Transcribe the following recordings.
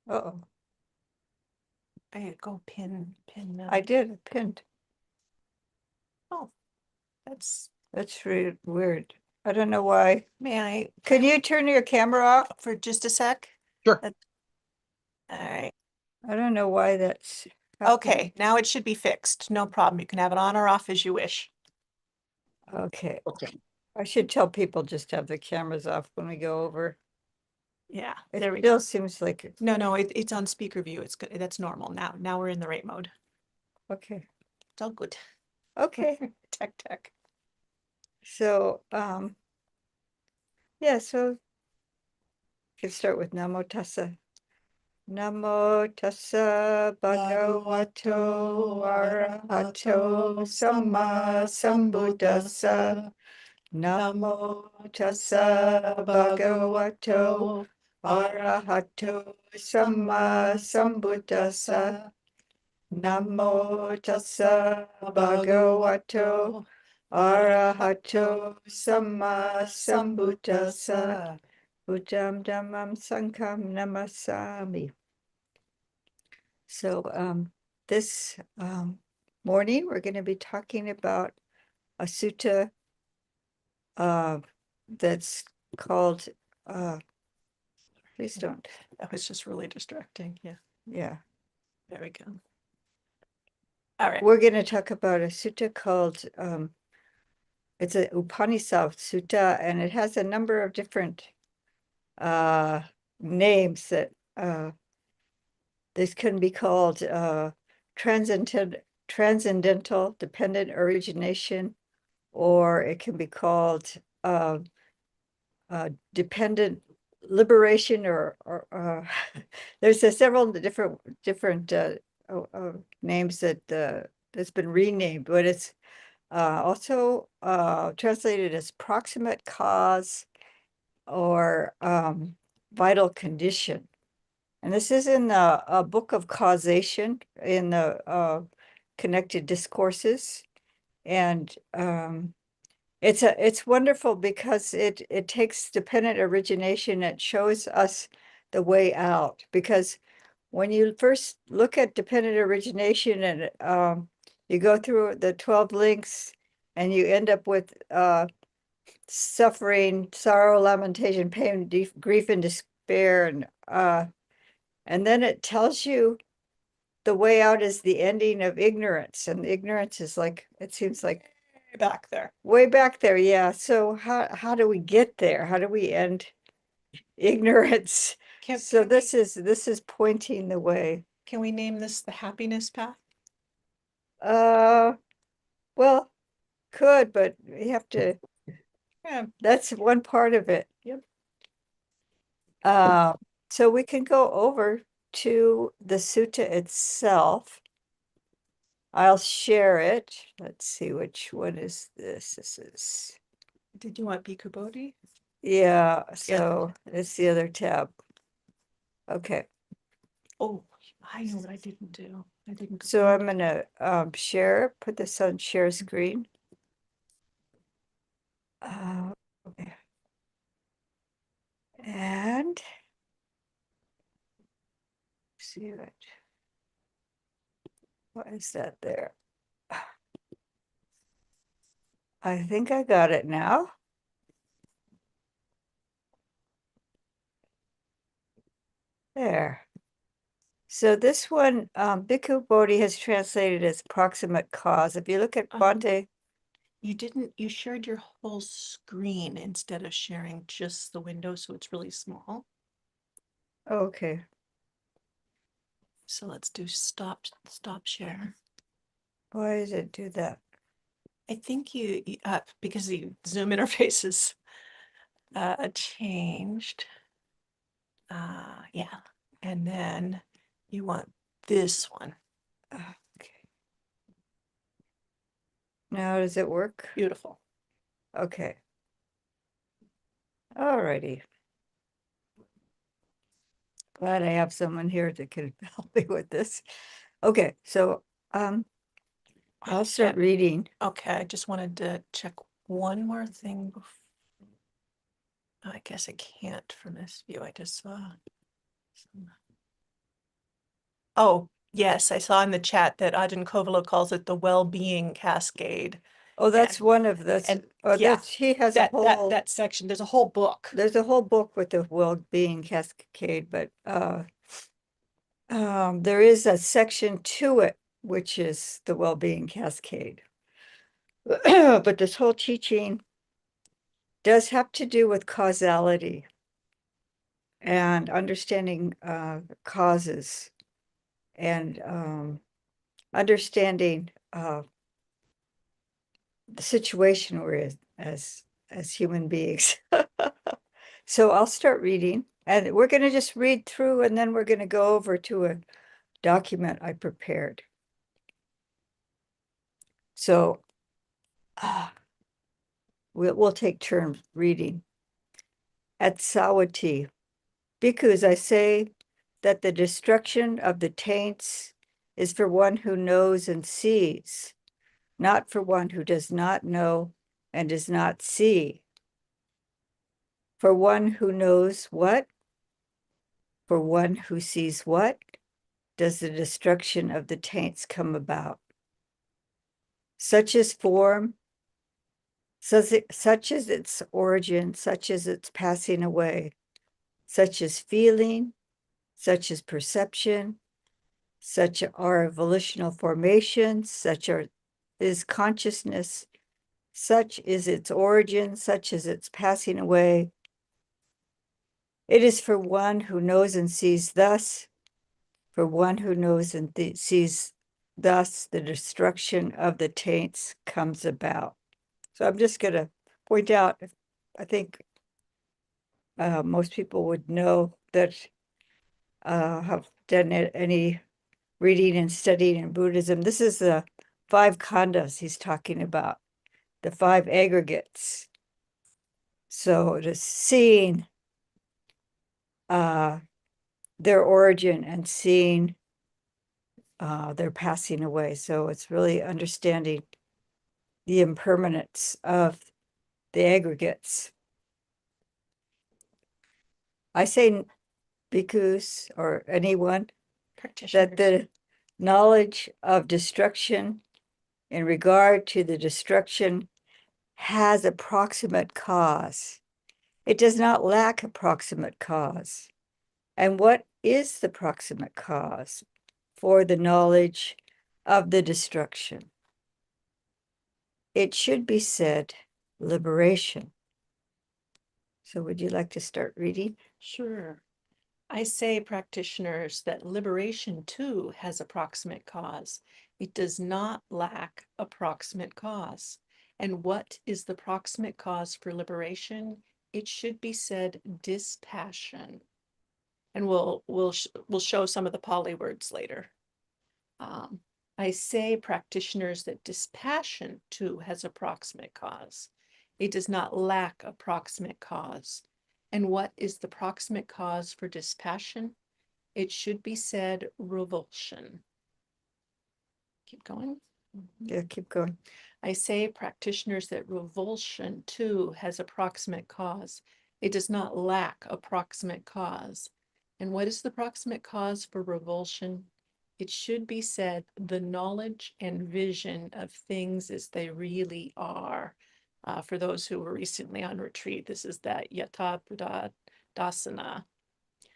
Uh-oh, Go pin. I did pinned. Oh, that's, That's weird. I don't know why. may I, Can you turn your camera off? for just a sec? Sure. All right. I don't know why that's happening. Okay, now it should be fixed. No problem. You can have it on or off as you wish. Okay. Okay. I should tell people just to have the cameras off when we go over. Yeah, It there we still go. seems like No, it's on speaker view. It's good. That's normal now. Now we're in the right mode. okay. It's all good. Okay. Tech. So yeah, so you can start with Namo Tassa. Namo Tassa Bhagavato Arahato Samma Sambuddhassa. Namo Tassa Bhagavato Arahato Samma Sambuddhassa. Namo Tassa Bhagavato Arahato Samma Sambuddhassa. Buddham Dhammam Sangham Namasami. So this morning we're going to be talking about a sutta that's called please don't. That was just really distracting. Yeah, Yeah. there we go. All right. We're going to talk about a sutta called it's a Upanisa sutta, and it has a number of different names that this can be called transcendental dependent origination, or it can be called dependent liberation, or there's several different names that that's been renamed, but it's also translated as proximate cause or vital condition. And this is in a book of causation in the connected discourses. And it's wonderful because it takes dependent origination. It shows us the way out, because when you first look at dependent origination and you go through the 12 links and you end up with suffering, sorrow, lamentation, pain, grief, and despair, and then it tells you the way out is the ending of ignorance, and ignorance is like, it seems like Back there. way back there. Yeah. So how do we get there? How do we end ignorance? So this is pointing the way. Can we name this the happiness path? Well, could, but we have to, Yeah. that's one part of it. Yep. So we can go over to the sutta itself. I'll share it. Let's see, which one is this? This is, Did you want Bhikkhu Bodhi? yeah, so it's the other tab. Okay, Oh, I know what I didn't do. I didn't. so I'm gonna share, put this on share screen. Okay. And see what is that there? I think I got it now. There. So this one, Bhikkhu Bodhi has translated as proximate cause. If you look at Bhante, You shared your whole screen instead of sharing just the window, so it's really small. okay. So let's do stop share. Why does it do that? I think because the Zoom interface is changed. Yeah, and then you want this one. Okay. Now does it work? Beautiful. Okay. All righty. Glad I have someone here that can help me with this. Okay, so I'll start reading. Okay, I just wanted to check one more thing. I guess I can't from this view. I just saw some Oh, yes, I saw in the chat that Ajahn Kovalo calls it the well-being cascade. Oh, that's And, one of the, and oh, yeah, that's, he has a whole, that section, there's a whole book. there's a whole book with the well-being cascade, but there is a section to it, which is the well-being cascade. But this whole teaching does have to do with causality and understanding causes and understanding the situation we're in as human beings. So I'll start reading, and we're going to just read through, and then we're going to go over to a document I prepared. So we'll take turns reading. At Sawati, bhikkhus, I say that the destruction of the taints is for one who knows and sees, not for one who does not know and does not see. For one who knows what, for one who sees what, does the destruction of the taints come about. Such is form, such is its origin, such is its passing away, such is feeling, such is perception, such are volitional formations, is consciousness, such is its origin, such is its passing away. It is for one who knows and sees thus, for one who knows and sees thus, the destruction of the taints comes about. So I'm just going to point out, I think most people would know that have done any reading and studying in Buddhism. This is the 5 khandhas he's talking about, the 5 aggregates. So just seeing their origin and seeing their passing away. So it's really understanding the impermanence of the aggregates. I say, bhikkhus or anyone, that the knowledge of destruction in regard to the destruction has a proximate cause. It does not lack a proximate cause. And what is the proximate cause for the knowledge of the destruction? It should be said liberation. So would you like to start reading? Sure. I say, practitioners, that liberation too has a proximate cause. It does not lack a proximate cause. And what is the proximate cause for liberation? It should be said dispassion. And we'll show some of the Pali words later. I say, practitioners, that dispassion too has a proximate cause. It does not lack a proximate cause. And what is the proximate cause for dispassion? It should be said revulsion. Keep going. Yeah, keep going. I say, practitioners, that revulsion too has a proximate cause. It does not lack a proximate cause. And what is the proximate cause for revulsion? It should be said the knowledge and vision of things as they really are. For those who were recently on retreat, this is that Yata Buddha Dasana.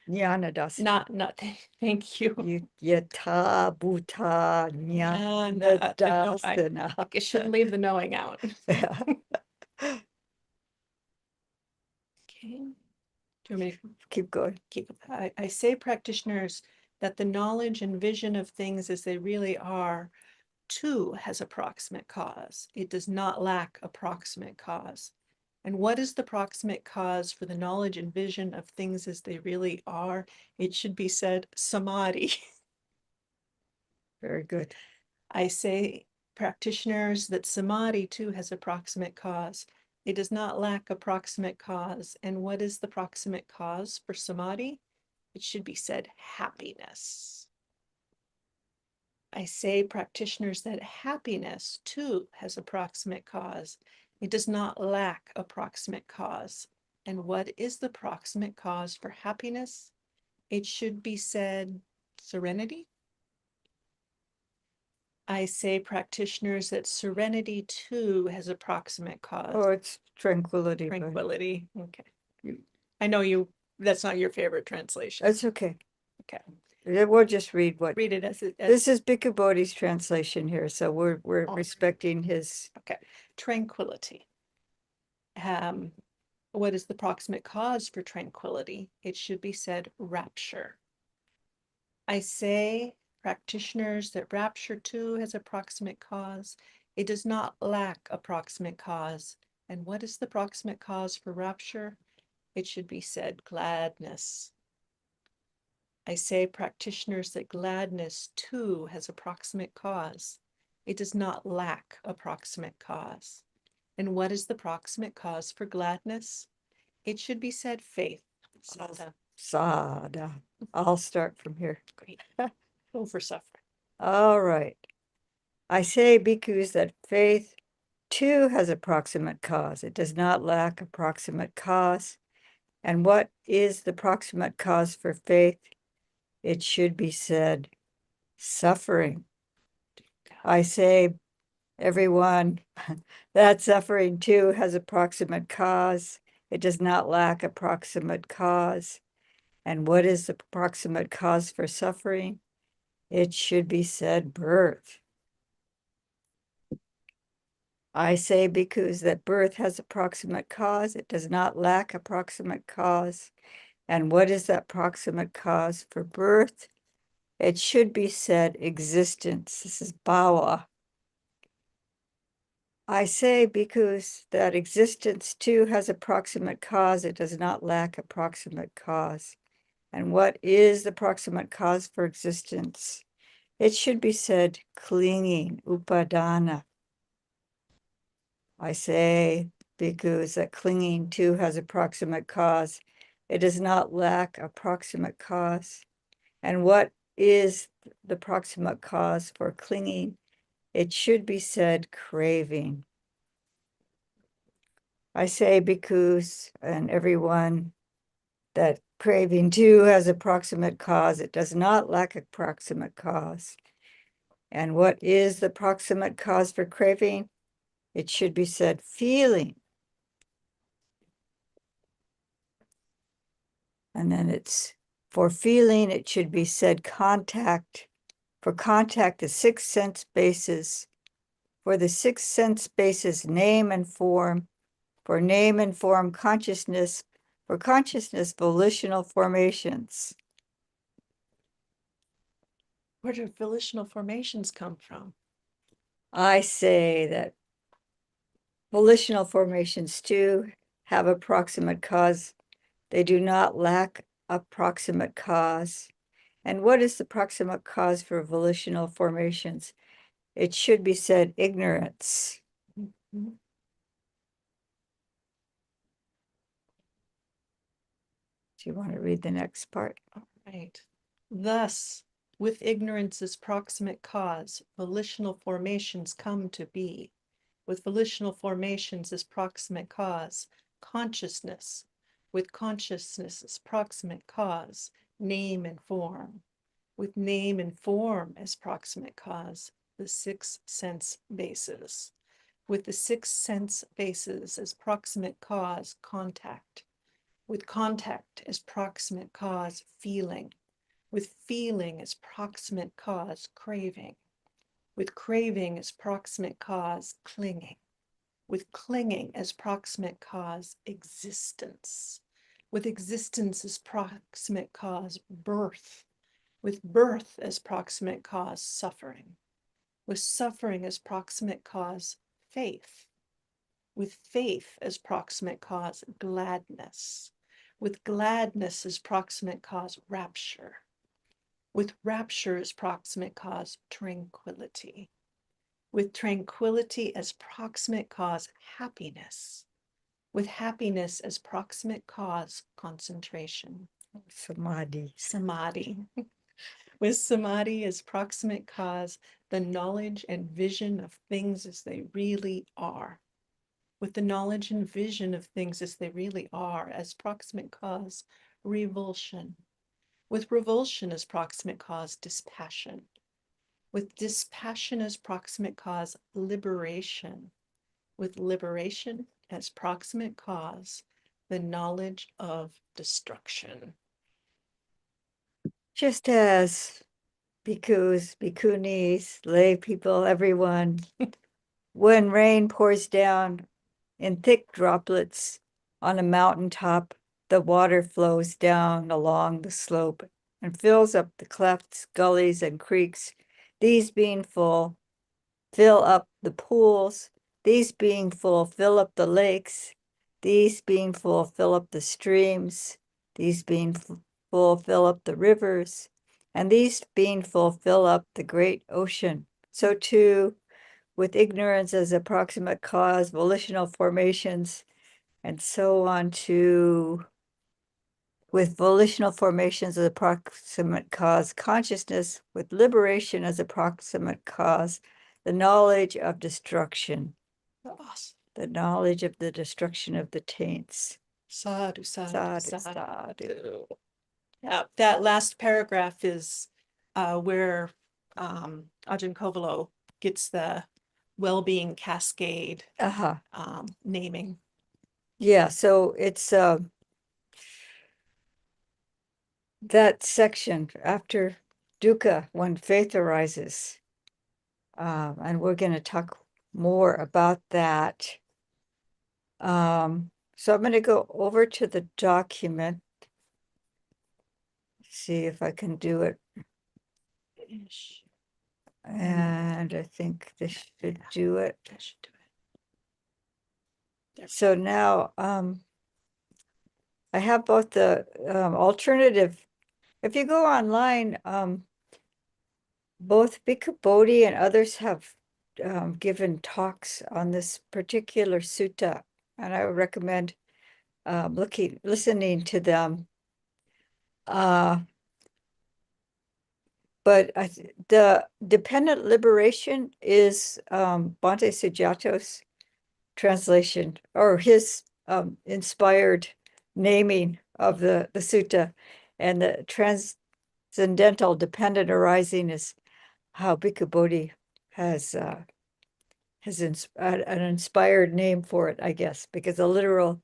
Jnana dasana. Not, thank you. Yata bhuta jnana No, dasana. I shouldn't leave the knowing out. Okay. Do you want me to Keep going. I say, practitioners, that the knowledge and vision of things as they really are too has a proximate cause. It does not lack a proximate cause. And what is the proximate cause for the knowledge and vision of things as they really are? It should be said samadhi. Very good. I say, practitioners, that samadhi too has a proximate cause. It does not lack a proximate cause. And what is the proximate cause for samadhi? It should be said happiness. I say, practitioners, that happiness too has a proximate cause. It does not lack a proximate cause. And what is the proximate cause for happiness? It should be said serenity. I say practitioners that serenity too has a proximate cause. Oh, it's tranquility, but Tranquility. Okay. You- I know that's not your favorite translation. that's okay. Okay. We'll just read what, Read it as this is Bhikkhu Bodhi's translation here, so we're Oh. respecting his. Okay. Tranquility. What is the proximate cause for tranquility? It should be said rapture. I say practitioners that rapture too has a proximate cause. It does not lack a proximate cause. And what is the proximate cause for rapture? It should be said gladness. I say practitioners that gladness too has a proximate cause. It does not lack a proximate cause. And what is the proximate cause for gladness? It should be said faith. Sutta. Sada. I'll start from here. Great. Go for suffering. All right. I say, bhikkhus, that faith too has a proximate cause. It does not lack a proximate cause. And what is the proximate cause for faith? It should be said suffering. I say, everyone, that suffering too has a proximate cause. It does not lack a proximate cause. And what is the proximate cause for suffering? It should be said birth. I say, bhikkhus, that birth has a proximate cause. It does not lack a proximate cause. And what is that proximate cause for birth? It should be said existence. This is bhava. I say, bhikkhus, that existence too has a proximate cause. It does not lack a proximate cause. And what is the proximate cause for existence? It should be said clinging, upadana. I say, bhikkhus, that clinging too has a proximate cause. It does not lack a proximate cause. And what is the proximate cause for clinging? It should be said craving. I say, bhikkhus, and everyone, that craving too has a proximate cause. It does not lack a proximate cause. And what is the proximate cause for craving? It should be said feeling. And then it's for feeling, it should be said contact. For contact, the six sense bases. For the six sense bases, name and form. For name and form, consciousness. For consciousness, volitional formations. Where do volitional formations come from? I say that volitional formations too have a proximate cause. They do not lack a proximate cause. And what is the proximate cause for volitional formations? It should be said ignorance. Mhm. Do you want to read the next part? All right. Thus, with ignorance as proximate cause, volitional formations come to be. With volitional formations as proximate cause, consciousness. With consciousness as proximate cause, name and form. With name and form as proximate cause, the six sense bases. With the six sense bases as proximate cause, contact. With contact as proximate cause, feeling. With feeling as proximate cause, craving. With craving as proximate cause, clinging. With clinging as proximate cause, existence. With existence as proximate cause, birth. With birth as proximate cause, suffering. With suffering as proximate cause, faith. With faith as proximate cause, gladness. With gladness as proximate cause, rapture. With rapture as proximate cause, tranquility. With tranquility as proximate cause, happiness. With happiness as proximate cause, concentration. Samadhi. Samadhi. With samadhi as proximate cause, the knowledge and vision of things as they really are. With the knowledge and vision of things as they really are as proximate cause, revulsion. With revulsion as proximate cause, dispassion. With dispassion as proximate cause, liberation. With liberation as proximate cause, the knowledge of destruction. Just as bhikkhus, bhikkhunis, lay people, everyone, when rain pours down in thick droplets on a mountaintop, the water flows down along the slope and fills up the clefts, gullies, and creeks. These being full, fill up the pools. These being full, fill up the lakes. These being full, fill up the streams. These being full, fill up the rivers. And these being full, fill up the great ocean. So too, with ignorance as a proximate cause, volitional formations, and so on to with volitional formations as a proximate cause, consciousness with liberation as a proximate cause, the knowledge of destruction, Awesome. the knowledge of the destruction of the taints. Sadhu, sadhu, Sadhu, sadhu. sadhu. Yeah, that last paragraph is where Ajahn Kovalo gets the well-being cascade Uh-huh. naming. Yeah, so it's that section after dukkha, when faith arises. And we're going to talk more about that. So I'm going to go over to the document, see if I can do it. Ish. And I think this should do it. That should do it. There. So now I have both the alternative. If you go online, both Bhikkhu Bodhi and others have given talks on this particular sutta, and I would recommend listening to them. But the dependent liberation is Bhante Sujato's translation, or his inspired naming of the sutta, and the transcendental dependent arising is how Bhikkhu Bodhi has an inspired name for it, I guess, because a literal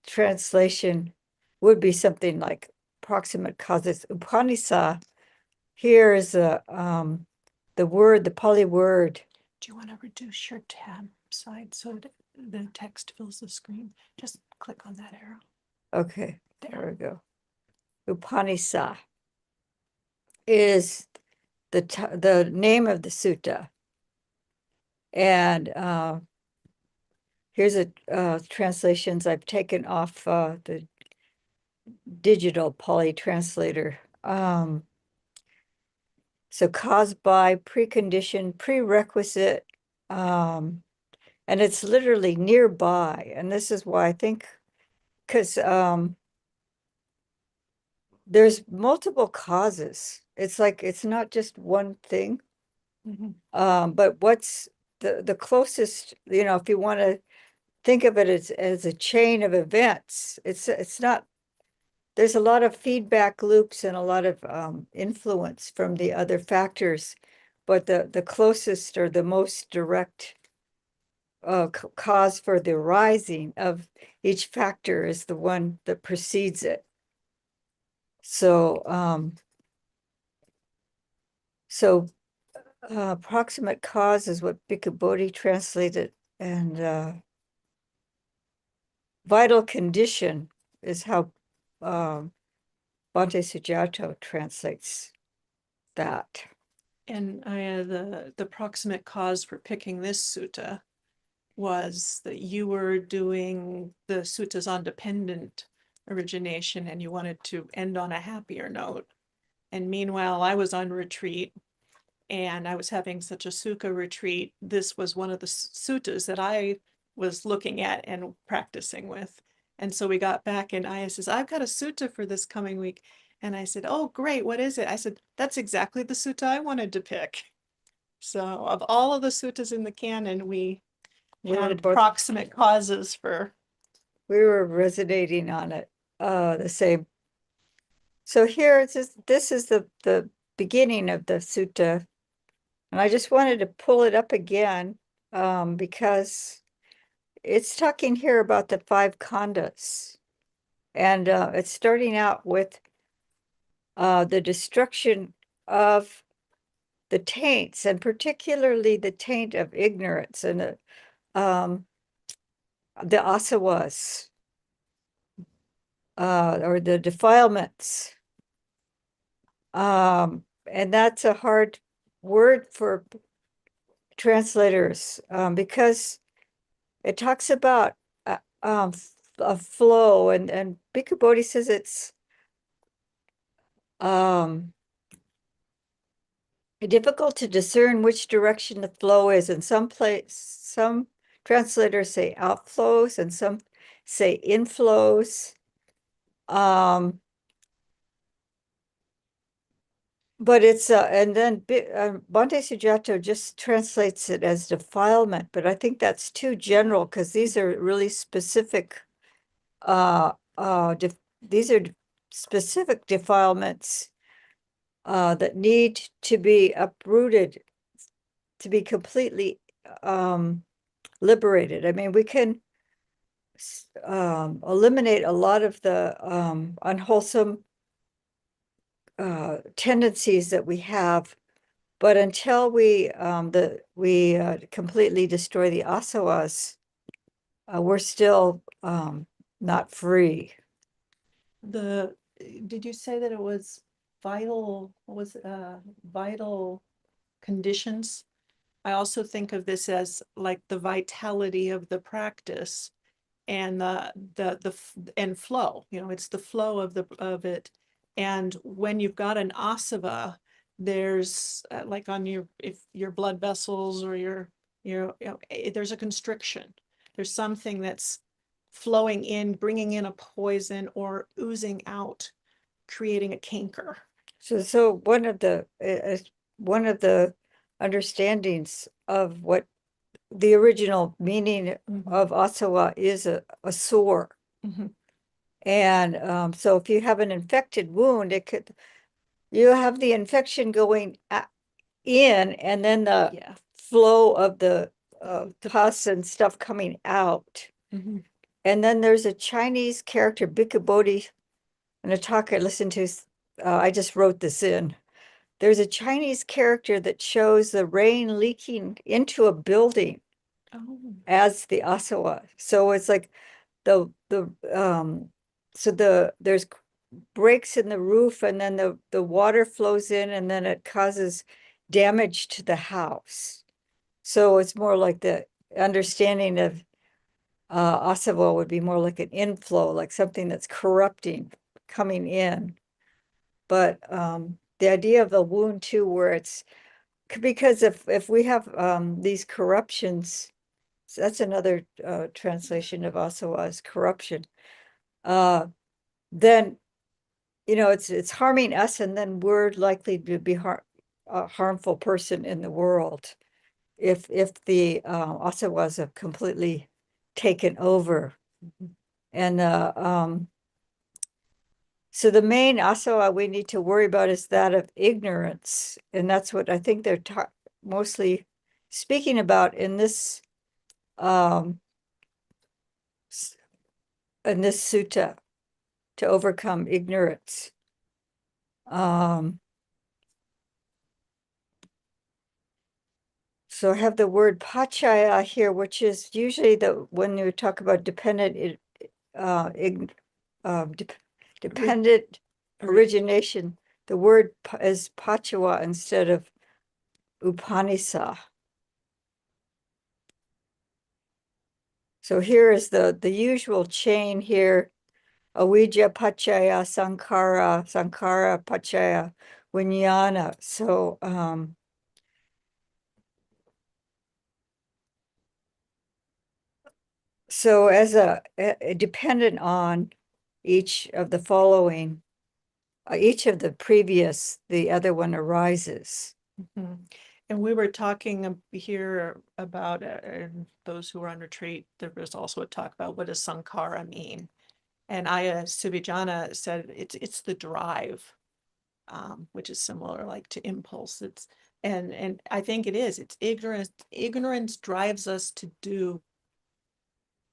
translation would be something like proximate causes. Upanisa here is the word, the Pali word. Do you want to reduce your tab side so that the text fills the screen? Just click on that arrow. Okay, there we go. Upanisa is the name of the sutta. And here's a translations I've taken off the digital Pali translator. So caused by, precondition, prerequisite, and it's literally nearby. And this is why I think, because there's multiple causes. It's like, it's not just one thing. But what's the closest, if you want to think of it as a chain of events, it's not, there's a lot of feedback loops and a lot of influence from the other factors, but the closest or the most direct cause for the rising of each factor is the one that precedes it. So proximate cause is what Bhikkhu Bodhi translated, and vital condition is how Bhante Sujato translates that. And the proximate cause for picking this sutta was that you were doing the suttas on dependent origination and you wanted to end on a happier note. And meanwhile, I was on retreat and I was having such a sukha retreat. This was one of the suttas that I was looking at and practicing with. And so we got back and Aya says, I've got a sutta for this coming week. And I said, oh, great. What is it? I said, that's exactly the sutta I wanted to pick. So of all of the suttas in the canon, we had proximate causes for. We were resonating on it the same. So here it's just, this is the beginning of the sutta. And I just wanted to pull it up again, because it's talking here about the five khandhas. And it's starting out with the destruction of the taints, and particularly the taint of ignorance and the asavas, or the defilements. And that's a hard word for translators, because it talks about a flow, and Bhikkhu Bodhi says it's um, difficult to discern which direction the flow is. In some translators say outflows, and some say inflows. But it's and then Bhante Sujato just translates it as defilement, but I think that's too general, because these are really specific. These are specific defilements that need to be uprooted to be completely liberated. I mean, we can eliminate a lot of the unwholesome tendencies that we have, but until we completely destroy the asavas, we're still not free. Did you say that it was vital, what was vital conditions? I also think of this as like the vitality of the practice and and flow, it's the flow of it. And when you've got an asava, there's like on if your blood vessels or there's a constriction. There's something that's flowing in, bringing in a poison, or oozing out, creating a canker. So one of the understandings of what the original meaning of asava is a sore. And so if you have an infected wound, you have the infection going in, and then the flow of the pus and stuff coming out. And then there's a Chinese character, Bhikkhu Bodhi, and a talk I listened to. I just wrote this in. There's a Chinese character that shows the rain leaking into a building as the asava. So it's like there's breaks in the roof, and then the water flows in, and then it causes damage to the house. So it's more like the understanding of asava would be more like an inflow, like something that's corrupting coming in. But the idea of the wound too, where it's because if we have these corruptions, so that's another translation of asava as corruption. Then it's harming us, and then we're likely to be a harmful person in the world if the asavas have completely taken over. And so the main asava we need to worry about is that of ignorance, and that's what I think they're mostly speaking about um in this sutta, to overcome ignorance. So I have the word pachaya here, which is usually when you talk about dependent dependent origination, the word is pachawa instead of Upanisa. So here is the usual chain here: avijja pachaya sankhara, sankhara pachaya vijnana. So as a dependent on each of the following, each of the previous, the other one arises. And we were talking here about those who were on retreat. There was also a talk about what does sankhara mean, and Aya Subhijana said it's the drive, which is similar like to impulse. It's And I think it is. It's ignorance. Ignorance drives us to do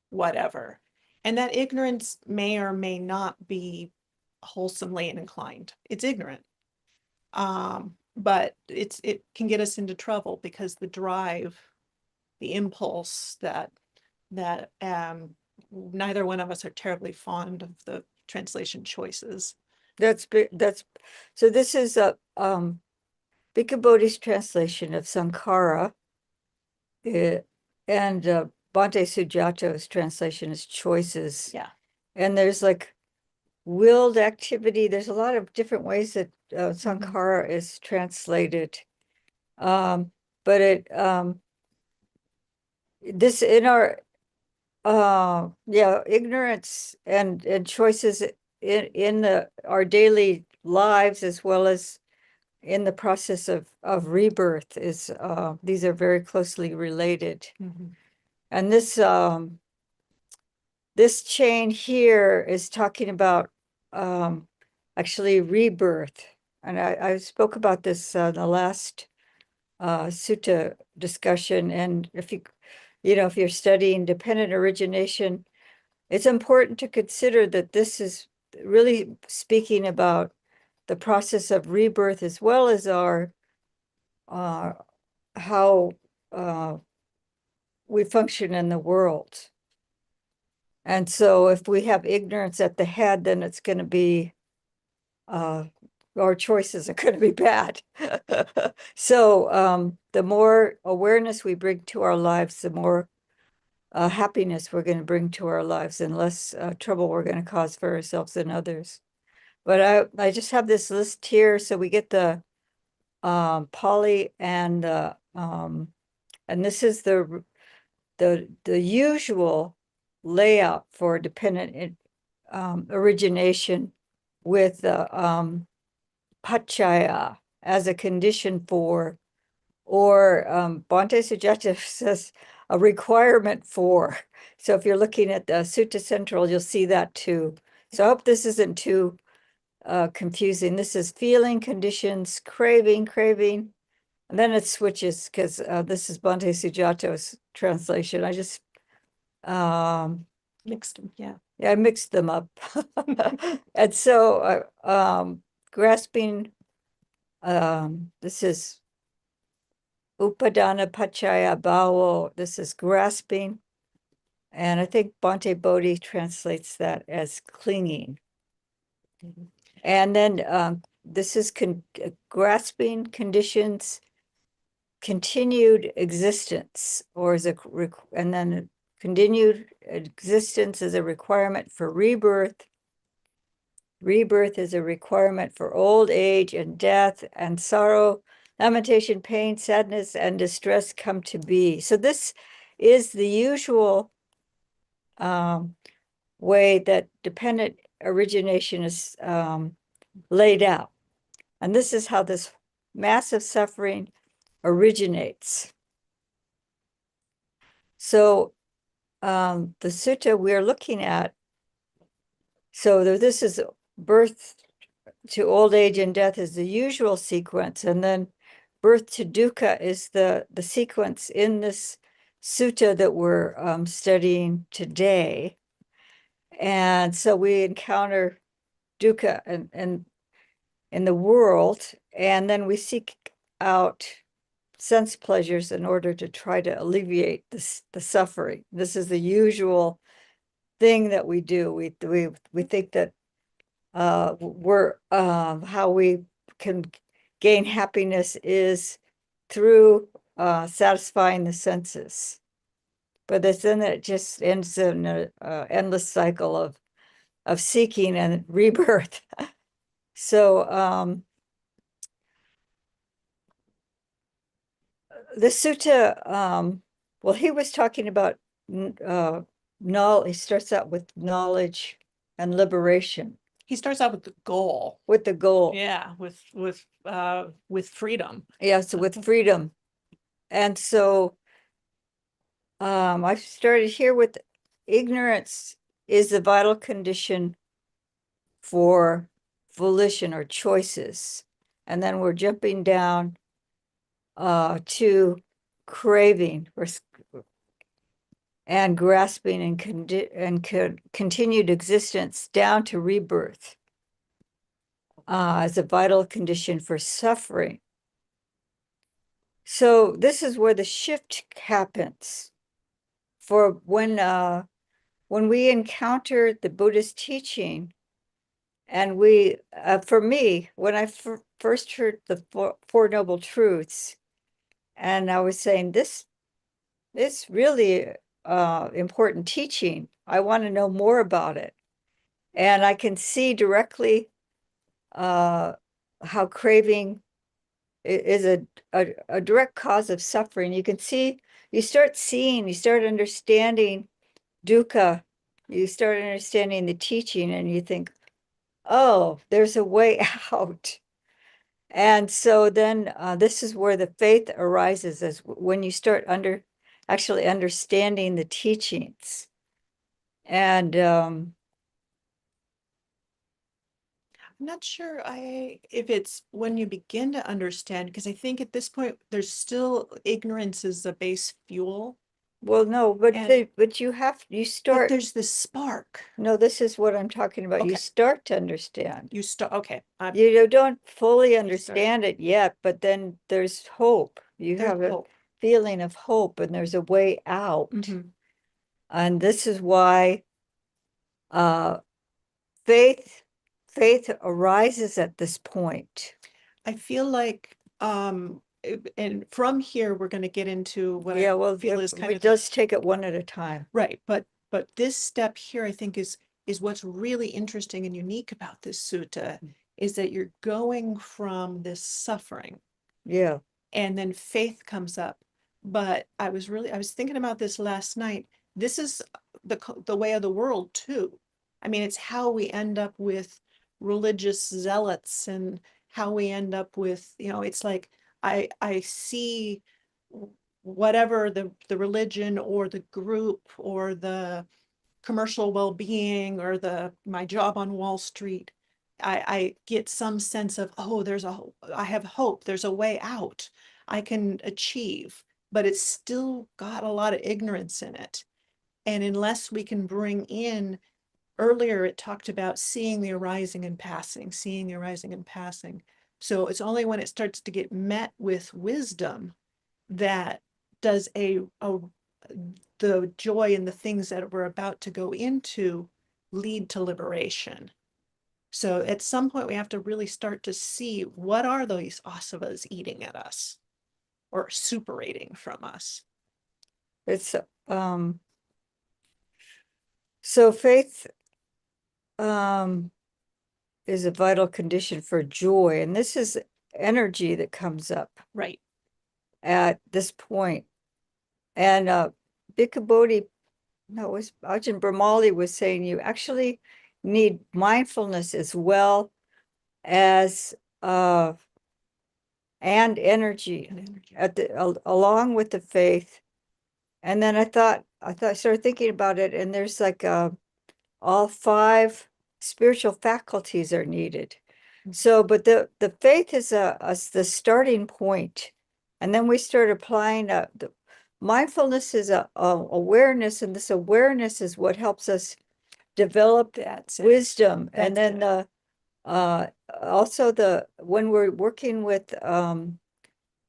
whatever. And that ignorance may or may not be wholesomely inclined. It's ignorant. But it can get us into trouble because the drive, the impulse that neither one of us are terribly fond of the translation choices. That's so this is a Bhikkhu Bodhi's translation of Sankara, and Bhante Sujato's translation is choices. Yeah. And there's like willed activity. There's a lot of different ways that Sankara is translated. But this in our ignorance and choices in our daily lives, as well as in the process of rebirth, is these are very closely related. And this chain here is talking about actually rebirth. And I spoke about this in the last sutta discussion. And if you're studying dependent origination, it's important to consider that this is really speaking about the process of rebirth, as well as our how we function in the world. And so if we have ignorance at the head, then it's going to be our choices are going to be bad. So the more awareness we bring to our lives, the more happiness we're going to bring to our lives, and less trouble we're going to cause for ourselves and others. But I just have this list here, so we get the Pali and this is the usual layout for dependent origination, with Pachaya as a condition for, or Bhante Sujata says a requirement for. So if you're looking at the Sutta Central, you'll see that too. So I hope this isn't too confusing. This is feeling, conditions, craving, and then it switches, because this is Bhante Sujato's translation. I just mixed them, yeah. Yeah, I mixed them up. And so grasping, this is Upadana Pachaya Bhavo. This is grasping. And I think Bhante Bodhi translates that as clinging. And then this is grasping, conditions, continued existence, or is and then continued existence is a requirement for rebirth. Rebirth is a requirement for old age and death and sorrow, lamentation, pain, sadness, and distress come to be. So this is the usual way that dependent origination is laid out. And this is how this massive suffering originates. So the sutta we're looking at, so this is birth to old age and death is the usual sequence, and then birth to dukkha is the sequence in this sutta that we're studying today. And so we encounter dukkha and in the world, and then we seek out sense pleasures in order to try to alleviate the suffering. This is the usual thing that we do. We think that we're how we can gain happiness is through satisfying the senses. But then it just ends in an endless cycle of seeking and rebirth. So the sutta, well, he was talking about knowledge. He starts out with knowledge and liberation. He starts out with the goal. With the goal. Yeah, with freedom. Yeah, so with freedom. And so I started here with ignorance is the vital condition for volition or choices. And then we're jumping down to craving and grasping and continued existence down to rebirth as a vital condition for suffering. So this is where the shift happens. For when we encounter the Buddhist teaching, and for me, when I first heard the Four Noble Truths, and I was saying this really important teaching. I want to know more about it, and I can see directly uh, how craving is a direct cause of suffering. You can see, you start understanding dukkha, you start understanding the teaching, and you think, oh, there's a way out. And so then this is where the faith arises, as when you start actually understanding the teachings. And I'm not sure if it's when you begin to understand, because I think at this point there's still ignorance is the base fuel, well, no, but and you but start. there's this spark. No, this is what I'm talking about. You Okay, start to understand. you start. Okay, You don't fully start. understand it yet, but then there's hope. You There's have a hope. feeling of hope, and there's a way out. Hmm. And this is why uh, faith faith arises at this point. I feel like, and from here we're going to get into what I Yeah, well, feel is kind we of the just take it one at a time. right, but this step here I think is what's really interesting and unique about this sutta is that you're going from this suffering Yeah, and then faith comes up. But I was thinking about this last night. This is the way of the world too. I mean, it's how we end up with religious zealots and how we end up with, it's like I see whatever the religion or the group or the commercial well-being or the my job on Wall Street, I get some sense of, oh, I have hope, there's a way out, I can achieve, but it's still got a lot of ignorance in it. And unless we can bring in, earlier it talked about seeing the arising and passing, seeing the arising and passing. So it's only when it starts to get met with wisdom that does the joy and the things that we're about to go into lead to liberation. So at some point we have to really start to see what are these asavas eating at us or superating from us. it's um so faith um is a vital condition for joy, and this is energy that comes up Right. at this point. And Bhikkhu Bodhi, no, it was Ajahn Brahmali was saying you actually need mindfulness as well as and energy And energy. at along with the faith. And then I started thinking about it, and there's like all five spiritual faculties are needed. So, but the faith is the starting point, and then we start applying the mindfulness is a awareness, and this awareness is what helps us develop That's it. wisdom. And That's then it. the also the when we're working with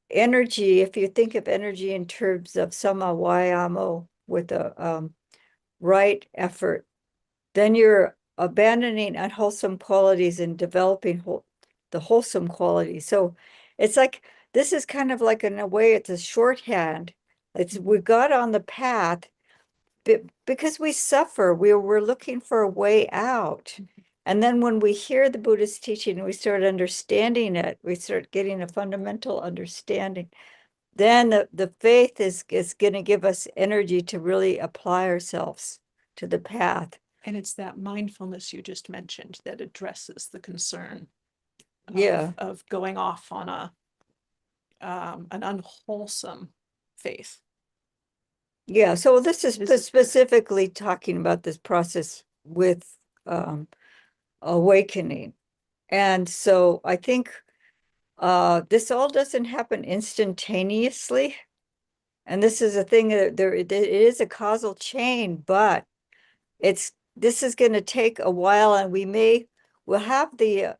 energy, if you think of energy in terms of sama wayamo with a right effort, then you're abandoning unwholesome qualities and developing the wholesome qualities. So it's like this is kind of like, in a way, it's a shorthand. It's we got on the path because we suffer. We're looking for a way out. And then when we hear the Buddhist teaching, we start understanding it. We start getting a fundamental understanding. Then the faith is going to give us energy to really apply ourselves to the path. And it's that mindfulness you just mentioned that addresses the concern Yeah. of going off on an unwholesome faith. Yeah. So this is This is specifically talking about this process with awakening. And so I think This all doesn't happen instantaneously. And this is a thing that it is a causal chain, but this is going to take a while, and we'll have the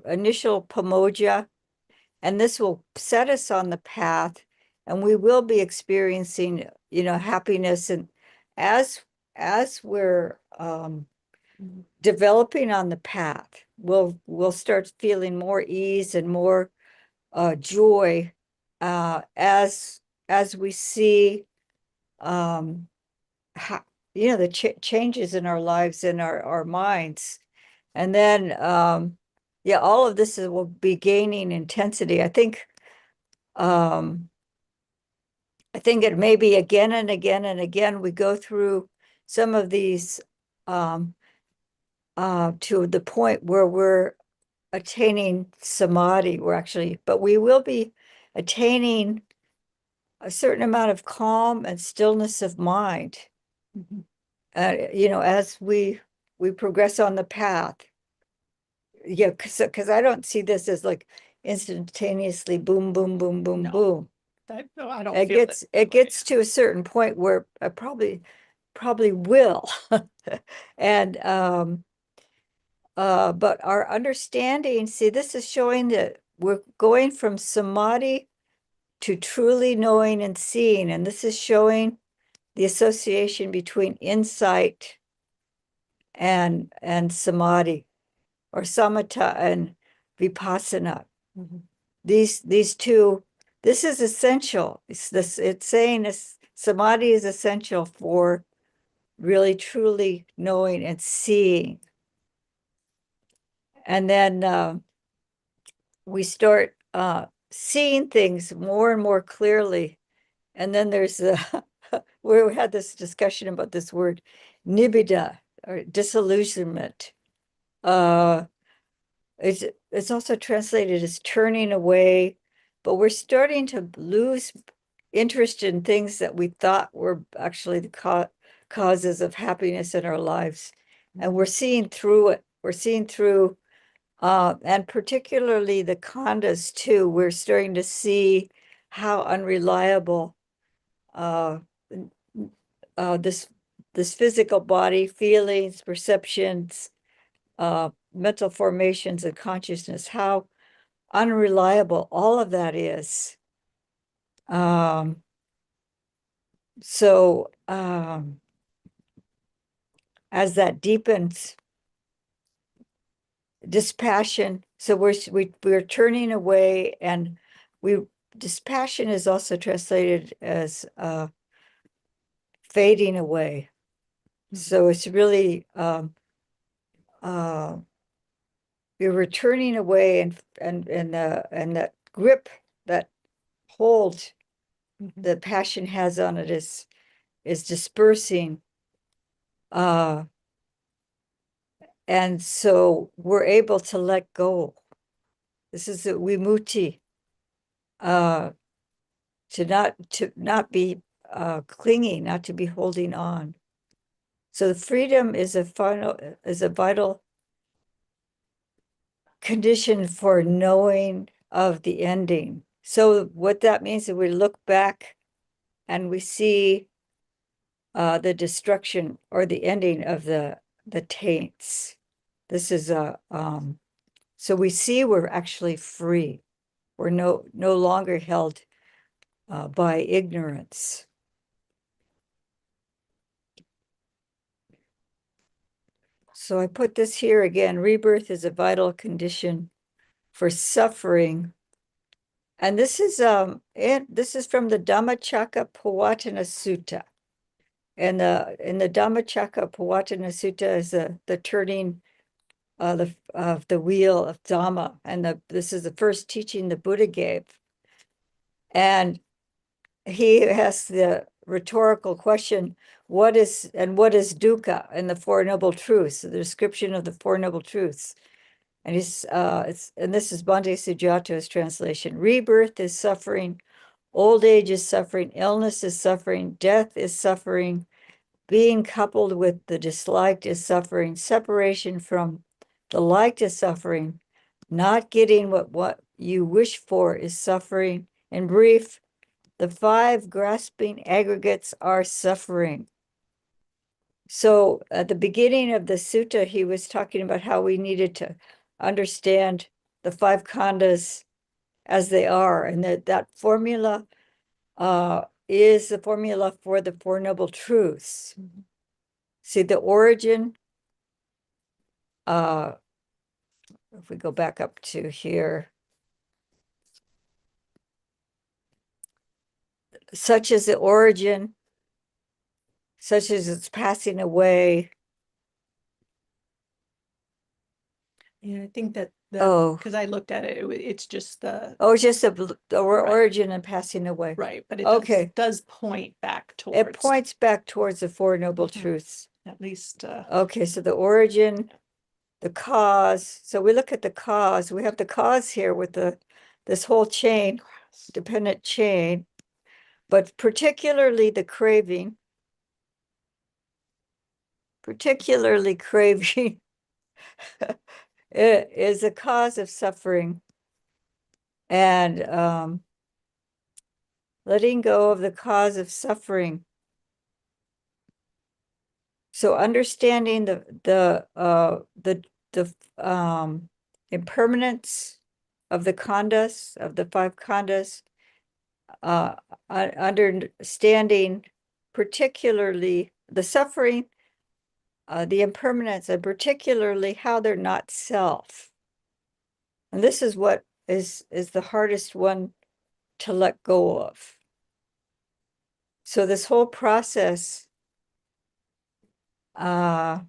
initial pamoja, and this will set us on the path, and we will be experiencing, happiness. And as we're developing on the path, we'll start feeling more ease and more joy as we see how, the changes in our lives and our minds. And then yeah, all of this will be gaining intensity. I think it may be again and again and again we go through some of these um to the point where we're attaining samadhi. But we will be attaining a certain amount of calm and stillness of mind, as we progress on the path. Yeah, because I don't see this as like instantaneously boom, boom, boom, boom, No. boom. No, I don't It feel gets it gets to a certain point where I probably will. And but our understanding, see, this is showing that we're going from samadhi to truly knowing and seeing, and this is showing the association between insight and samadhi, or samatha and vipassana. These two, this is essential. It's saying this samadhi is essential for really truly knowing and seeing. And then we start seeing things more and more clearly. And then there's where we had this discussion about this word nibbida, or disillusionment. Uh, it's also translated as turning away, but we're starting to lose interest in things that we thought were actually the causes of happiness in our lives. And we're seeing through it. We're seeing through, and particularly the khandhas too. We're starting to see how unreliable uh, this physical body, feelings, perceptions, mental formations, and consciousness, how unreliable all of that is. So as that deepens, dispassion, so we're turning away, and we dispassion is also translated as fading away. So it's really you're returning away, and that grip, that hold the passion has on it is dispersing. And so we're able to let go. This is the vimutti, uh, to not be clinging, not to be holding on. So the freedom is a vital condition for knowing of the ending. So what that means is we look back and we see the destruction or the ending of the taints. This is so we see we're actually free. We're no longer held by ignorance. So I put this here again. Rebirth is a vital condition for suffering. And this is from the Dhammacakkappavattana Sutta. And in the Dhammacakkappavattana Sutta is the turning of the wheel of Dhamma. And this is the first teaching the Buddha gave. And he asks the rhetorical question, what is dukkha in the Four Noble Truths, the description of the Four Noble Truths. And this is Bhante Sujato's translation. Rebirth is suffering, old age is suffering, illness is suffering, death is suffering, being coupled with the disliked is suffering, separation from the liked is suffering, Not getting what you wish for is suffering. In brief, the five grasping aggregates are suffering. So at the beginning of the sutta, he was talking about how we needed to understand the five khandhas as they are, and that formula is the formula for the Four Noble Truths. See, the origin, if we go back up to here, such as the origin, such as its passing away. Yeah, I think that Oh, because I looked at it, it's just the oh, it's just the origin and passing away. right, but it Okay. does point back It towards points back towards the Four Noble Mhm. Truths. at least Okay, so the origin, the cause. So we look at the cause. We have the cause here with this whole chain, dependent chain, but particularly the craving, it is a cause of suffering. And letting go of the cause of suffering. So understanding the impermanence of the khandhas, of the five khandhas, understanding particularly the suffering, the impermanence, and particularly how they're not self. And this is what is the hardest one to let go of. So this whole process, so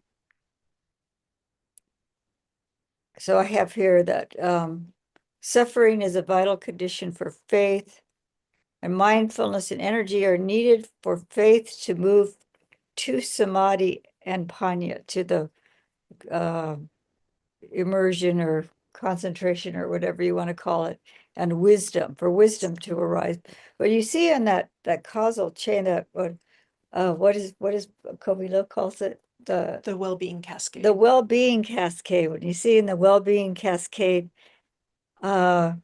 I have here that suffering is a vital condition for faith, and mindfulness and energy are needed for faith to move to samadhi and panya, to the immersion or concentration or whatever you want to call it, and wisdom, for wisdom to arise. But you see in that causal chain, that what is Kovilo calls it, the well-being cascade. the well-being cascade. When you see in the well-being cascade, how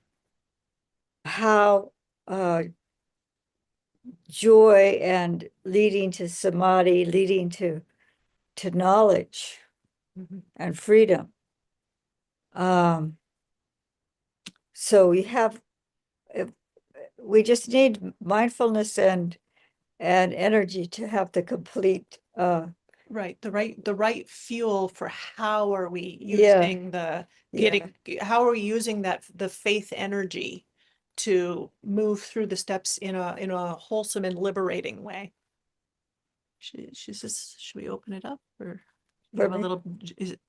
joy and leading to samadhi, leading to knowledge and freedom. So we have, we just need mindfulness and energy to have the complete right, the right fuel for how are we Yeah. using how are we using the faith energy to move through the steps in a wholesome and liberating way. She says, should we open it up or you have a me? little, is it,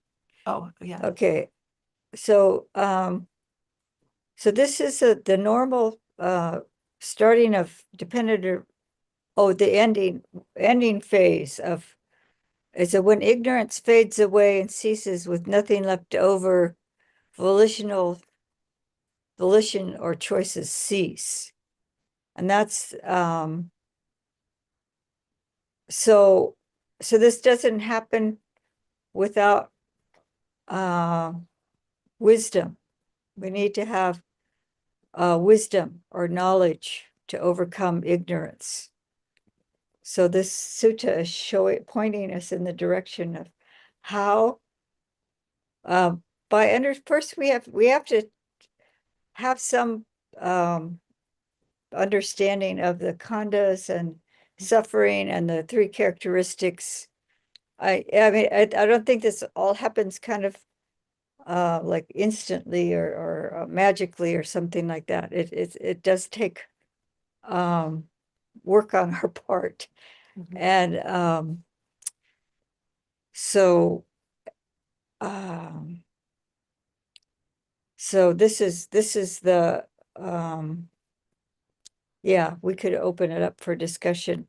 oh, yeah. Okay. So so this is the normal starting of dependent or the ending phase of, is that when ignorance fades away and ceases with nothing left over, volition or choices cease. And that's so this doesn't happen without wisdom. We need to have wisdom or knowledge to overcome ignorance. So this sutta is pointing us in the direction of how, first we have to have some understanding of the khandhas and suffering and the three characteristics. I mean, I don't think this all happens kind of like instantly or magically or something like that. It does take work on our part. And so um so this is the yeah, we could open it up for discussion.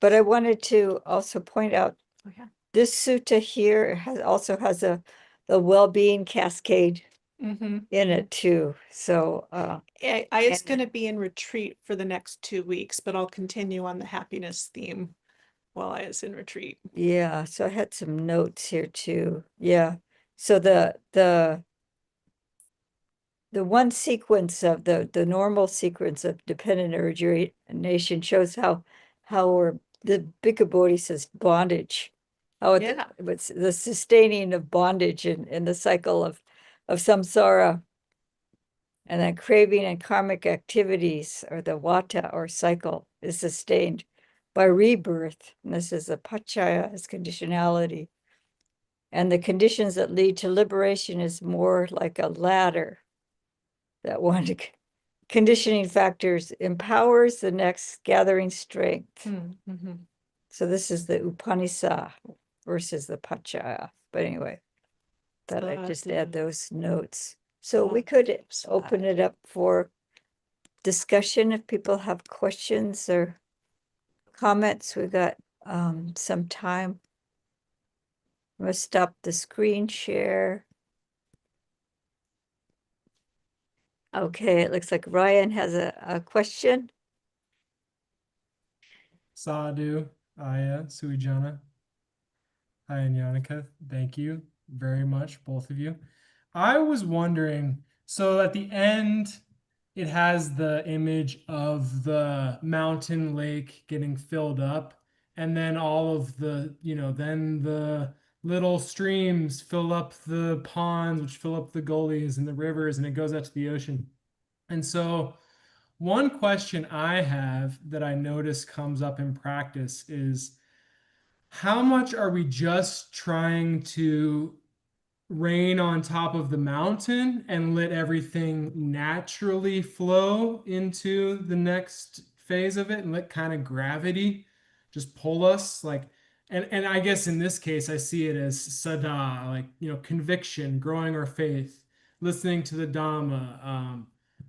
But I wanted to also point out, Oh, yeah. this sutta here also has the well-being cascade in it too. So it's going to be in retreat for the next 2 weeks, but I'll continue on the happiness theme while I was in retreat. yeah, so I had some notes here too. Yeah. So the one sequence of the normal sequence of dependent origination shows how we're the Bhikkhu Bodhisattva's bondage, how Yeah. it's the sustaining of bondage in the cycle of samsara, and then craving and karmic activities, or the vata or cycle, is sustained by rebirth. And this is a pachaya, as conditionality. And the conditions that lead to liberation is more like a ladder that one conditioning factors empowers the next, gathering strength. Mm-hmm. So this is the Upanisa versus the Pachaya. But anyway, thought I'd just add those notes. So we could open it up for discussion if people have questions or comments. We've got some time. I'm gonna stop the screen share. Okay, it looks like Ryan has a question. Sadhu, Aya, Suijana. Hi, and Yannicka. Thank you very much, both of you. I was wondering, so at the end, it has the image of the mountain lake getting filled up, and then all of the, then the little streams fill up the ponds, which fill up the gullies and the rivers, and it goes out to the ocean. And so, one question I have that I notice comes up in practice is, how much are we just trying to rain on top of the mountain and let everything naturally flow into the next phase of it and let kind of gravity just pull us, like, and I guess in this case I see it as sada, like, conviction, growing our faith, listening to the Dhamma,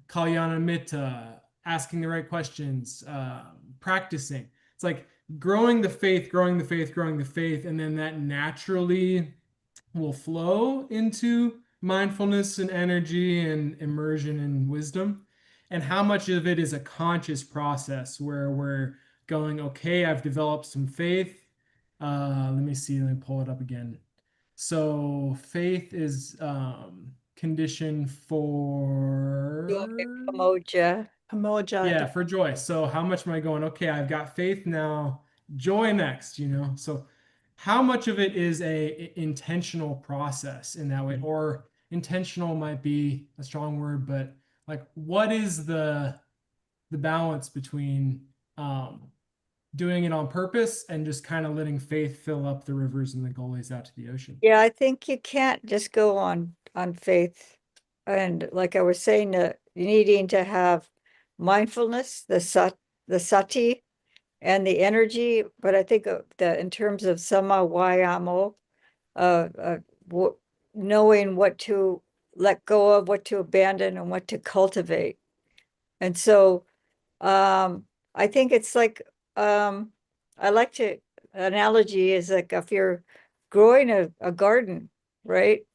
kalyana mitta, asking the right questions, practicing. It's like growing the faith, growing the faith, growing the faith, and then that naturally will flow into mindfulness and energy and immersion and wisdom. And how much of it is a conscious process where we're going, okay, I've developed some faith. Let me see, let me pull it up again. So faith is condition for Pamoja. Pamoja. yeah, for joy. So how much am I going, okay, I've got faith now, joy next, So how much of it is a intentional process in that way? Or intentional might be a strong word, but like what is the balance between doing it on purpose and just kind of letting faith fill up the rivers and the gullies out to the ocean? Yeah, I think you can't just go on faith. And like I was saying, you needing to have mindfulness, the sati, and the energy. But I think that in terms of sama wayamo, uh, uh, knowing what to let go of, what to abandon, and what to cultivate. And so I think it's like I like to analogy is like if you're growing a garden, right?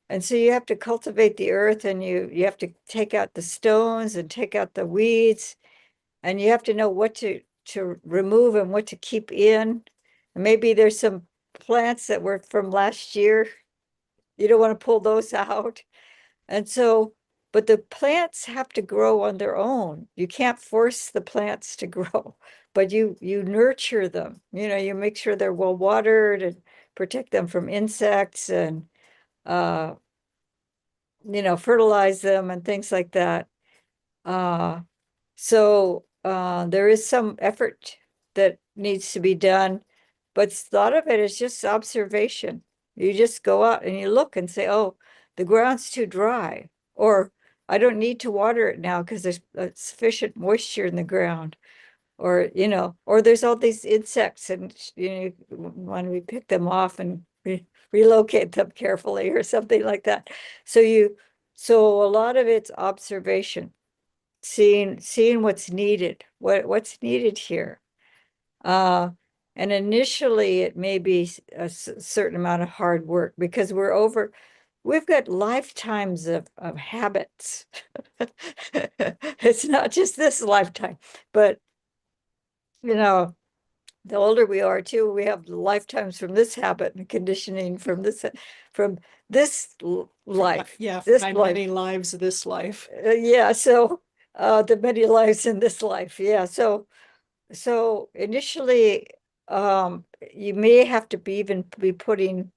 And so you have to cultivate the earth, and you have to take out the stones and take out the weeds, and you have to know what to remove and what to keep in. And maybe there's some plants that were from last year. You don't want to pull those out. And so, but the plants have to grow on their own. You can't force the plants to grow, but you nurture them. You make sure they're well watered and protect them from insects, and uh, fertilize them and things like that. So there is some effort that needs to be done, but a lot of it is just observation. You just go out and you look and say, oh, the ground's too dry, or I don't need to water it now because there's sufficient moisture in the ground, or there's all these insects, and when we pick them off and relocate them carefully or something like that. So a lot of it's observation, seeing what's needed, what's needed here. Uh, and initially it may be a certain amount of hard work because we've got lifetimes of habits. It's not just this lifetime, but you know, the older we are too, we have lifetimes from this habit and conditioning from this life. Yeah, for This my life. many lives of this life. Yeah, so the many lives in this life. Yeah, so initially you may have to be putting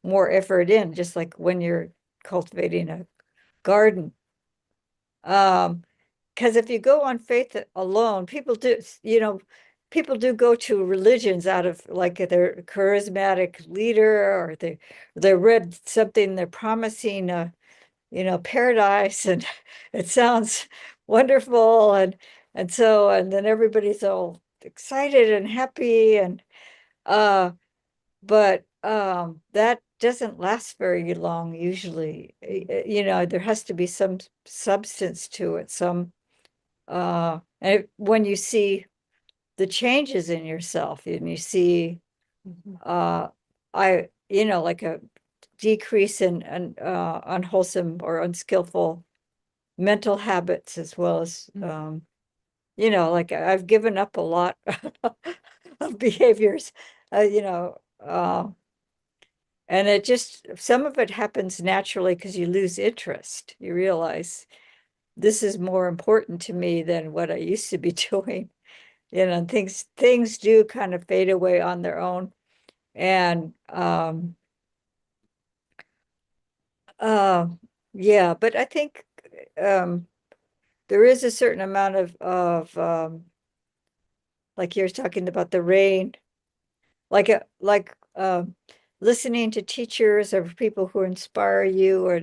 more effort in, just like when you're cultivating a garden. Because if you go on faith alone, people do go to religions out of like their charismatic leader, or they read something, they're promising paradise, and it sounds wonderful, and then everybody's all excited and happy, and but that doesn't last very long usually. There has to be some substance to it, when you see the changes in yourself, and you see Mhm. like a decrease in unwholesome or unskillful mental habits, as well as like I've given up a lot of behaviors, uh, you know, uh, and it just, some of it happens naturally because you lose interest. You realize this is more important to me than what I used to be doing. Things do kind of fade away on their own. And uh yeah, but I think um there is a certain amount of like you're talking about the rain, like listening to teachers or people who inspire you, or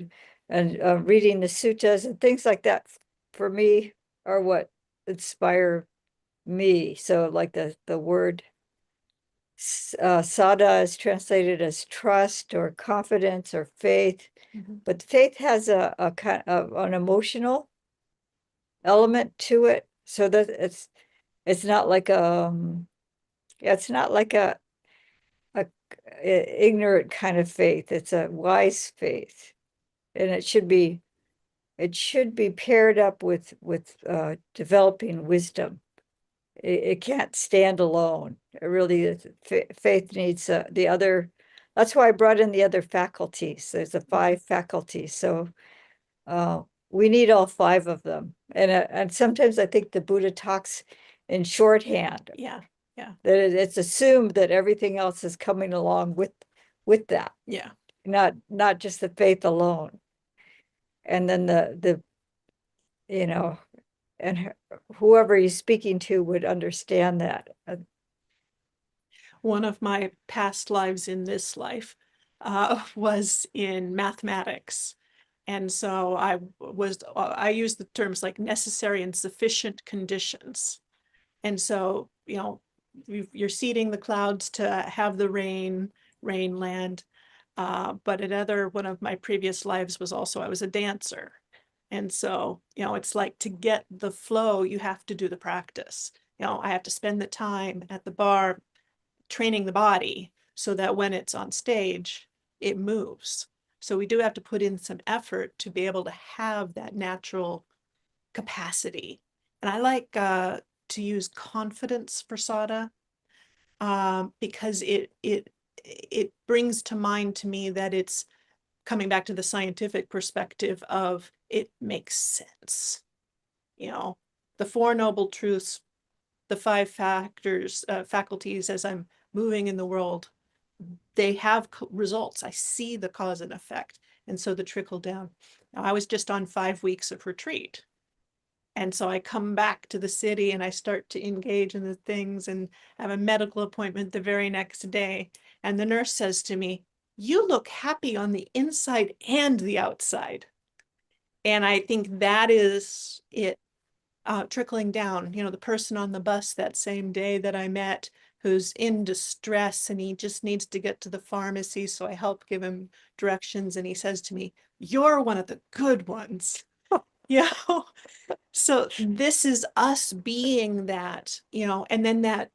and reading the suttas and things like that, for me, are what inspire me. So like the word sada is translated as trust or confidence or faith, Mhm. but faith has a kind of an emotional element to it, so that it's not like yeah, it's not like a ignorant kind of faith. It's a wise faith, and it should be paired up with developing wisdom. It can't stand alone. It really is. Faith needs the other. That's why I brought in the other faculties. There's the five faculties, so uh, we need all five of them. And sometimes I think the Buddha talks in shorthand, Yeah, yeah, that it's assumed that everything else is coming along with that, yeah. not just the faith alone. And then the you know and whoever he's speaking to would understand that. One of my past lives in this life was in mathematics. And so I use the terms like necessary and sufficient conditions. And so, you're seeding the clouds to have the rain land. But another one of my previous lives was also, I was a dancer. And so, it's like, to get the flow, you have to do the practice. I have to spend the time at the bar training the body so that when it's on stage, it moves. So we do have to put in some effort to be able to have that natural capacity. And I like to use confidence for sada, because it brings to mind to me that it's coming back to the scientific perspective of it makes sense. You know, the Four Noble Truths, the five faculties as I'm moving in the world, they have results. I see the cause and effect. And so the trickle down. Now, I was just on 5 weeks of retreat. And so I come back to the city and I start to engage in the things and have a medical appointment the very next day. And the nurse says to me, "You look happy on the inside and the outside." And I think that is it, trickling down. The person on the bus that same day that I met, who's in distress and he just needs to get to the pharmacy. So I help give him directions. And he says to me, "You're one of the good ones." Yeah. So this is us being that, and then that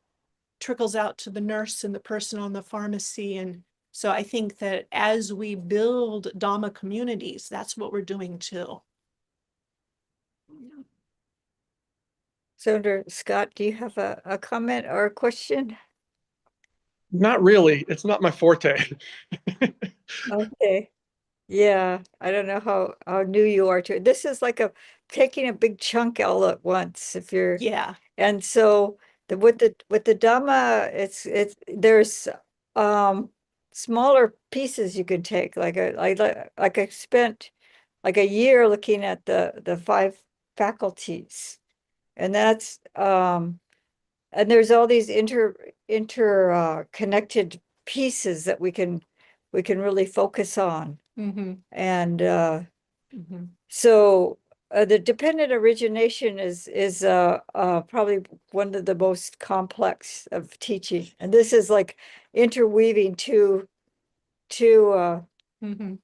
trickles out to the nurse and the person on the pharmacy. And so I think that as we build Dhamma communities, that's what we're doing too. So, Scott, do you have a comment or a question? Not really. It's not my forte. Okay. Yeah, I don't know how new you are to it. This is like a taking a big chunk all at once if you're Yeah. and so the with the Dhamma it's there's smaller pieces you can take like I spent like a year looking at the five faculties and that's and there's all these connected pieces that we can really focus on Mm-hmm. and Mm-hmm. so the dependent origination is probably one of the most complex of teaching, and this is like interweaving two Mm-hmm.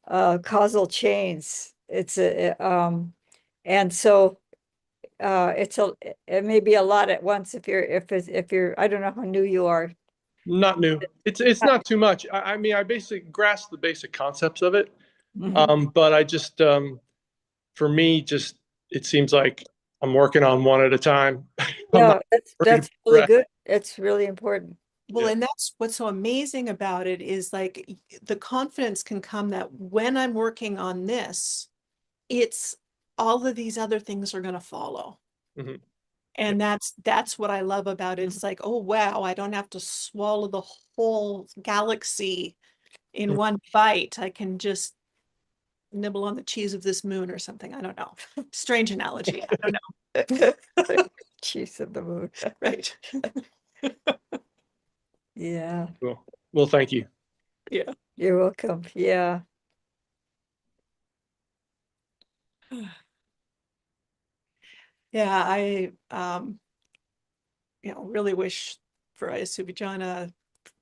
causal chains. It's a and so it's a it may be a lot at once if you're I don't know how new you are. Not new. It's not too much. I mean, I basically grasp the basic concepts of it. Mhm. But I just for me, just it seems like I'm working on one at a time. I'm not Yeah, ready to that's really progress. good. It's really important. Well, Yeah. and that's what's so amazing about it is like the confidence can come that when I'm working on this, it's all of these other things are going to follow. Mhm. Yeah. And that's what I love about it. It's like, oh wow, I don't have to swallow the whole galaxy in Mhm. one bite. I can just nibble on the cheese of this moon or something. I don't know. Strange analogy. I don't Chiefs of the moon. know. Right. Yeah, Cool. Well, thank you. Yeah. you're welcome. Yeah. Yeah, I really wish for Ayasubhijana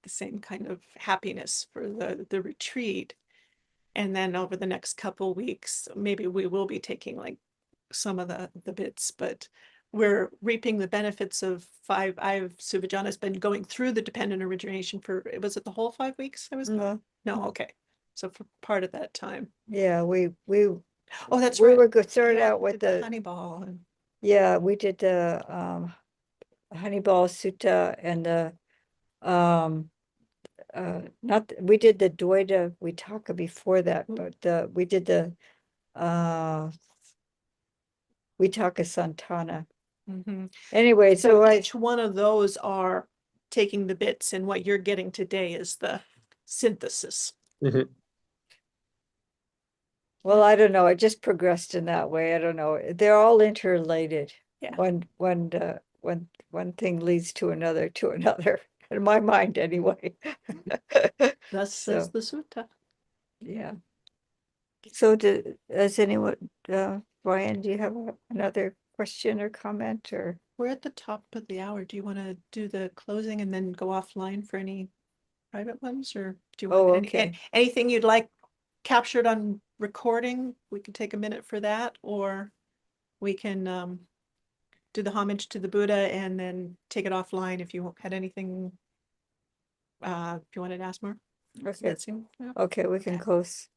the same kind of happiness for the retreat. And then over the next couple weeks, maybe we will be taking like some of the bits, but we're reaping the benefits of I've Subhajana's been going through the dependent origination for, was it the whole 5 weeks I was gone? No, No, okay. So for part of that time. yeah, Oh, that's we right. were good started Yeah, out we with did the the honey ball and yeah, we did the Honeyball Sutta and the um not we did the Dvaita Vitaka before that, but we did the uh Vitaka Santana. mhm. Anyway, So so I each one of those are taking the bits, and what you're getting today is the synthesis. Mhm. well, I don't know, it just progressed in that way. I don't know. They're all interrelated. Yeah. One thing leads to another, in my mind anyway. Thus says So, the sutta. yeah. So does anyone, Brian, do you have another question or comment or? We're at the top of the hour. Do you want to do the closing and then go offline for any private ones, or do you want Oh, okay. anything you'd like captured on recording? We can take a minute for that, or we can do the homage to the Buddha and then take it offline if you had anything, if you wanted to ask more. Does Okay. that seem? Yeah. Okay, we can Okay. close.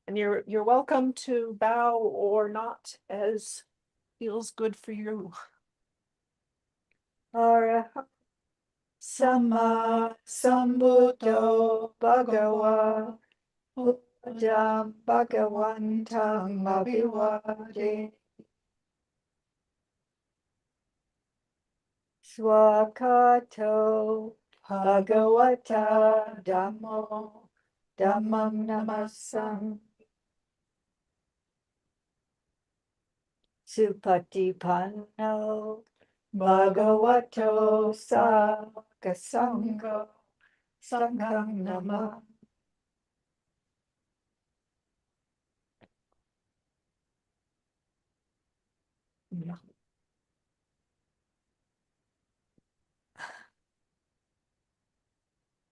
And you're welcome to bow or not as feels good for you. Arahant Sama Sambuddho Bhagava Buddham Bhagavantam Abhivade Swakato Bhagavata Dhammo Dhammam Namassam Supatipanno Bhagavato Sangha Sangho Sangham Namah.